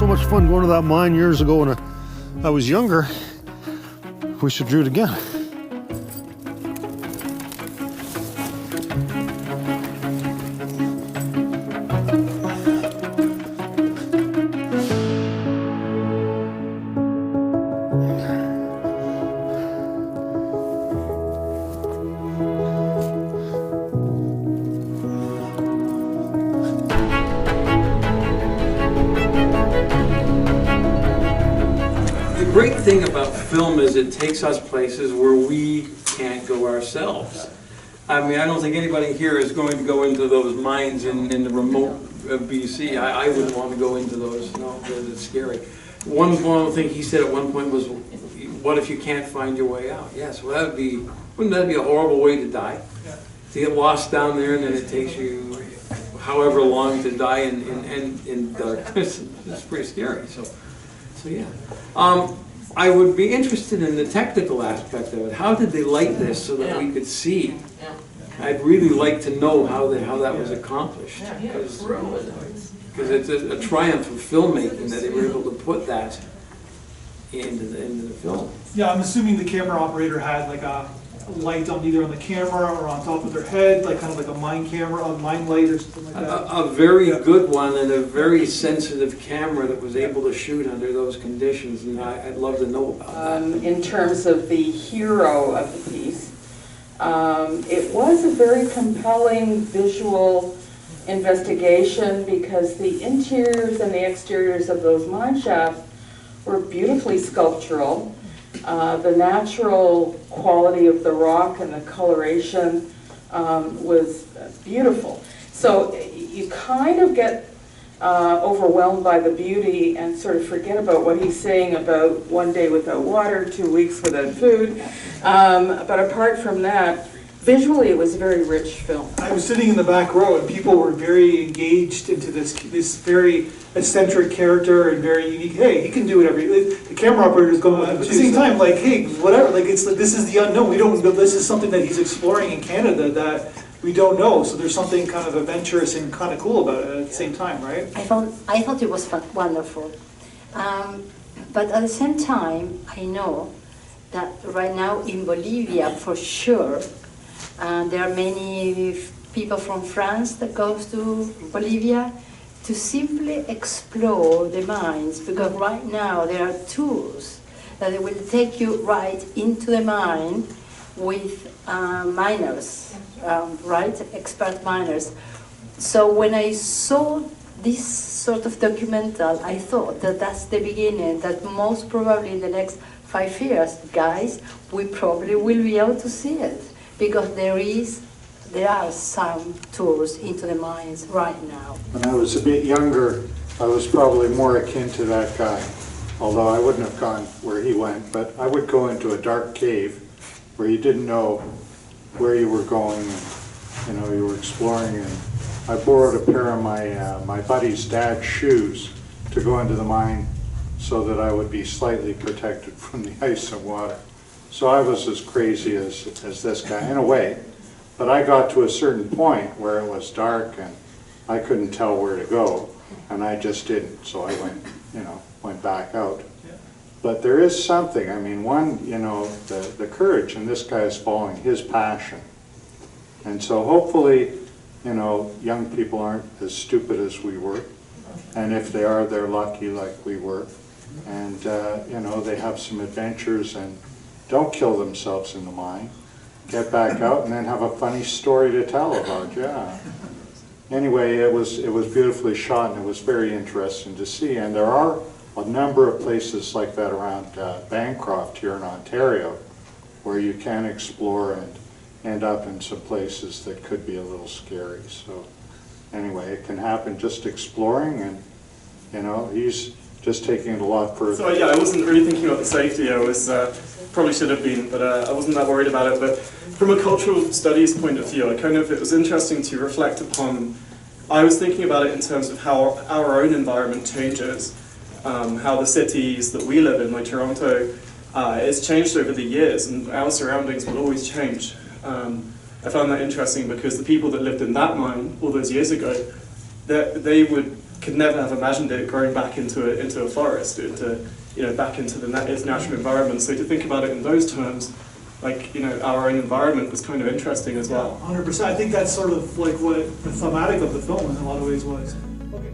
so much fun going to that mine years ago when I was younger. We should do it again. The great thing about film is it takes us places where we can't go ourselves. I mean, I don't think anybody here is going to go into those mines in the remote BC. I wouldn't want to go into those, no, because it's scary. One thing he said at one point was, what if you can't find your way out? Yes, well, wouldn't that be a horrible way to die? Yeah. To get lost down there and then it takes you however long to die in darkness. It's pretty scary, so yeah. I would be interested in the technical aspect of it. How did they light this so that we could see? I'd really like to know how that was accomplished. Because it's a triumph of filmmaking that they were able to put that into the film. Yeah, I'm assuming the camera operator had like a light on either on the camera or on top of their head, like kind of like a mine camera, a mine light or something like that. A very good one and a very sensitive camera that was able to shoot under those conditions, and I'd love to know about that. In terms of the hero of the piece, it was a very compelling visual investigation because the interiors and the exteriors of those mine shafts were beautifully sculptural. The natural quality of the rock and the coloration was beautiful. So you kind of get overwhelmed by the beauty and sort of forget about what he's saying about 1 day without water, 2 weeks without food. But apart from that, visually it was a very rich film. I was sitting in the back row and people were very engaged into this very eccentric character and very unique. Hey, he can do whatever. The camera operator is going, but at the same time, like, hey, whatever. Like, it's like this is the unknown. We don't. This is something that he's exploring in Canada that we don't know. So there's something kind of adventurous and kind of cool about it at the same time, right? I thought it was wonderful, but at the same time, I know that right now in Bolivia, for sure, there are many people from France that goes to Bolivia to simply explore the mines, because right now there are tools that will take you right into the mine with miners, right, expert miners. So when I saw this sort of documental, I thought that that's the beginning, that most probably in the next 5 years, guys, we probably will be able to see it, because there are some tours into the mines right now. When I was a bit younger, I was probably more akin to that guy, although I wouldn't have gone where he went, but I would go into a dark cave where you didn't know where you were going, and you were exploring, and I borrowed a pair of my buddy's dad's shoes to go into the mine so that I would be slightly protected from the ice and water. So I was as crazy as this guy, in a way. But I got to a certain point where it was dark and I couldn't tell where to go, and I just didn't. So I went back out. Yeah. But there is something. I mean, the courage, and this guy is following his passion. And so hopefully, young people aren't as stupid as we were, and if they are, they're lucky like we were, and they have some adventures and don't kill themselves in the mine. Get back out and then have a funny story to tell about, yeah. Anyway, it was beautifully shot and it was very interesting to see. And there are a number of places like that around Bancroft here in Ontario where you can explore and end up in some places that could be a little scary. So anyway, it can happen just exploring, and he's just taking it a lot further. So yeah, I wasn't really thinking about the safety. I was probably should have been, but I wasn't that worried about it. But from a cultural studies point of view, it was interesting to reflect upon. I was thinking about it in terms of how our own environment changes, how the cities that we live in, like Toronto, it's changed over the years, and our surroundings will always change. I found that interesting because the people that lived in that mine all those years ago, they would could never have imagined it growing back into a forest, back into its natural environment. So to think about it in those terms, like, our own environment was kind of interesting as well. 100%. I think that's sort of like what the thematic of the film in a lot of ways was. Okay.